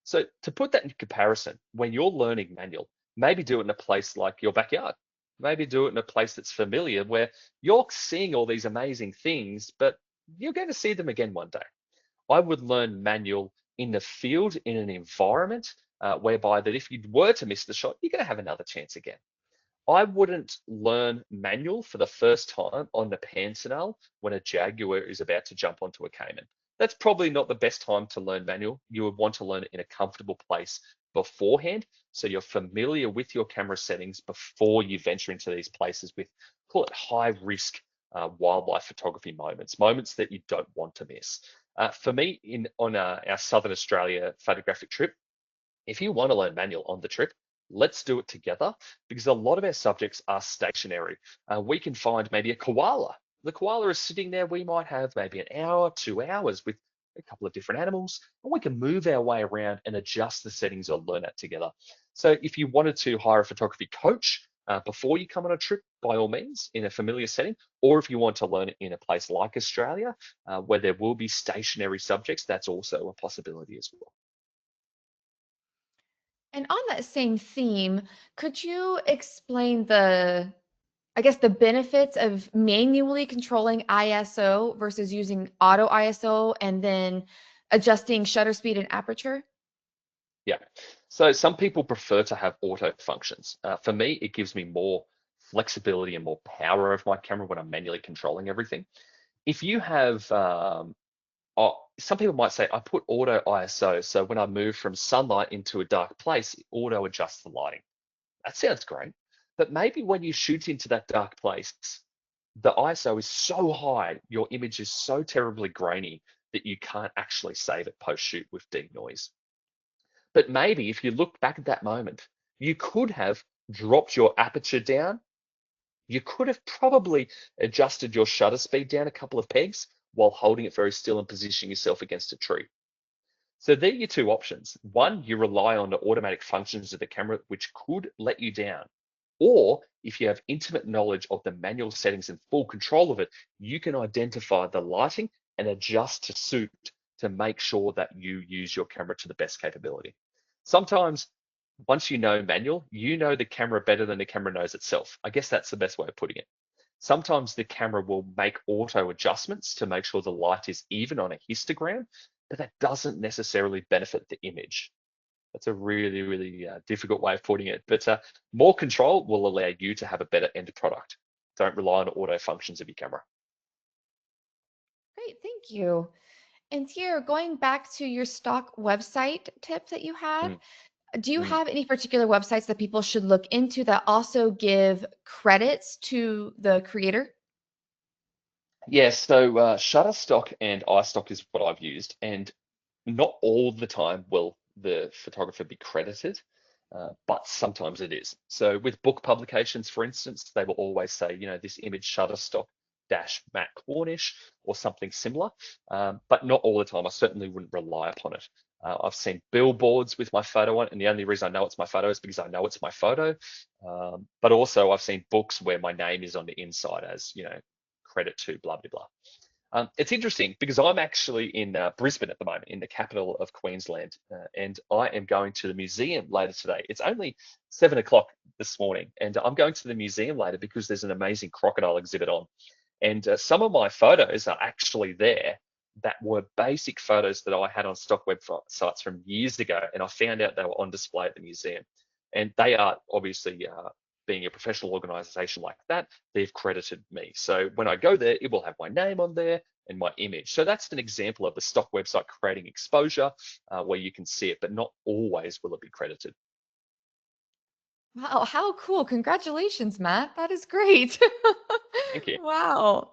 So to put that in comparison, when you're learning manual, maybe do it in a place like your backyard. Maybe do it in a place that's familiar where you're seeing all these amazing things, but you're going to see them again one day. I would learn manual in the field in an environment whereby that if you were to miss the shot, you're going to have another chance again. I wouldn't learn manual for the first time on the Pantanal when a jaguar is about to jump onto a caiman. That's probably not the best time to learn manual. You would want to learn it in a comfortable place beforehand, so you're familiar with your camera settings before you venture into these places with, call it high risk wildlife photography moments, moments that you don't want to miss. For me, on our Southern Australia photographic trip, if you want to learn manual on the trip, let's do it together because a lot of our subjects are stationary. We can find maybe a koala. The koala is sitting there. We might have maybe an hour, 2 hours with a couple of different animals, and we can move our way around and adjust the settings or learn that together. So if you wanted to hire a photography coach before you come on a trip, by all means, in a familiar setting, or if you want to learn it in a place like Australia, where there will be stationary subjects, that's also a possibility as well. And on that same theme, could you explain I guess, the benefits of manually controlling ISO versus using auto ISO and then adjusting shutter speed and aperture? Yeah. So some people prefer to have auto functions. For me, it gives me more flexibility and more power of my camera when I'm manually controlling everything. If you have, some people might say, I put auto ISO, so when I move from sunlight into a dark place, it auto adjusts the lighting. That sounds great. But maybe when you shoot into that dark place, the ISO is so high, your image is so terribly grainy that you can't actually save it post shoot with deep noise. But maybe if you look back at that moment, you could have dropped your aperture down. You could have probably adjusted your shutter speed down a couple of pegs while holding it very still and positioning yourself against a tree. So there are your two options. One, you rely on the automatic functions of the camera, which could let you down. Or if you have intimate knowledge of the manual settings and full control of it, you can identify the lighting and adjust to suit to make sure that you use your camera to the best capability. Sometimes once you know manual, you know the camera better than the camera knows itself. I guess that's the best way of putting it. Sometimes the camera will make auto adjustments to make sure the light is even on a histogram, but that doesn't necessarily benefit the image. That's a really, really difficult way of putting it. But more control will allow you to have a better end product. Don't rely on auto functions of your camera. Great, thank you. And here, going back to your stock website tip that you had, Mm, do you mm. have any particular websites that people should look into that also give credits to the creator? Yeah, so Shutterstock and iStock is what I've used, and not all the time will the photographer be credited, but sometimes it is. So with book publications, for instance, they will always say, this image Shutterstock dash Matt Cornish or something similar, but not all the time. I certainly wouldn't rely upon it. I've seen billboards with my photo on, it, and the only reason I know it's my photo is because I know it's my photo. But also, I've seen books where my name is on the inside as, credit to blah, blah, blah. It's interesting because I'm actually in Brisbane at the moment, in the capital of Queensland, and I am going to the museum later today. It's only 7 o'clock this morning, and I'm going to the museum later because there's an amazing crocodile exhibit on. And some of my photos are actually there that were basic photos that I had on stock websites from years ago, and I found out they were on display at the museum. And they are obviously, being a professional organization like that, they've credited me. So when I go there, it will have my name on there and my image. So that's an example of the stock website creating exposure where you can see it, but not always will it be credited. Wow, how cool. Congratulations, Matt. That is great. Thank you. Wow.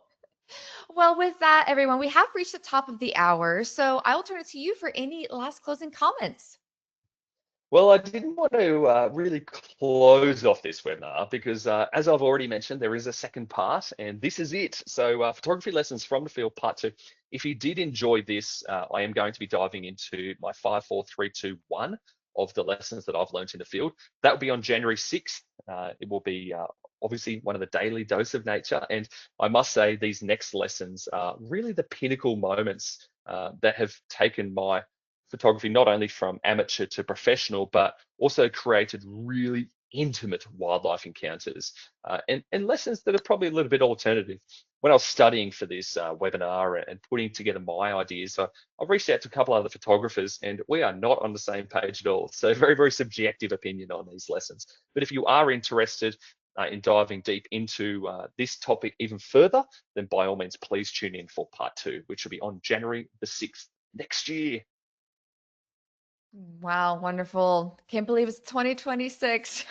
Well, with that, everyone, we have reached the top of the hour, so I will turn it to you for any last closing comments. Well, I didn't want to really close off this webinar because, as I've already mentioned, there is a second part, and this is it. So, photography lessons from the field, part two. If you did enjoy this, I am going to be diving into my 5, 4, 3, 2, 1 of the lessons that I've learned in the field. That will be on January 6th. It will be obviously one of the daily dose of nature, and I must say these next lessons are really the pinnacle moments that have taken my photography not only from amateur to professional, but also created really intimate wildlife encounters and lessons that are probably a little bit alternative. When I was studying for this webinar and putting together my ideas, I've reached out to a couple other photographers and we are not on the same page at all. So very, very subjective opinion on these lessons. But if you are interested in diving deep into this topic even further, then by all means, please tune in for part two, which will be on January the 6th next year. Wow, wonderful. Can't believe it's 2026.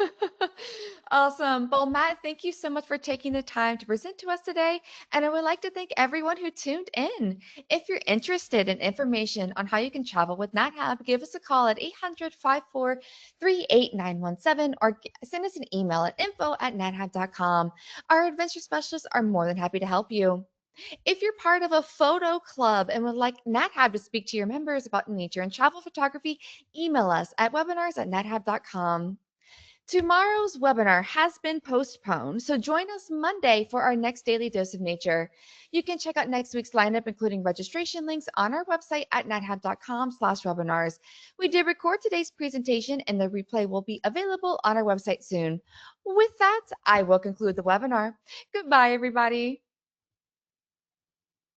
Awesome. Well, Matt, thank you so much for taking the time to present to us today. And I would like to thank everyone who tuned in. If you're interested in information on how you can travel with NatHab, give us a call at 800-54-38917 or send us an email at info@nathab.com. Our adventure specialists are more than happy to help you. If you're part of a photo club and would like NatHab to speak to your members about nature and travel photography, email us at webinars@nathab.com. Tomorrow's webinar has been postponed, so join us Monday for our next daily dose of nature. You can check out next week's lineup, including registration links, on our website at nathab.com/webinars. We did record today's presentation, and the replay will be available on our website soon. With that, I will conclude the webinar. Goodbye, everybody.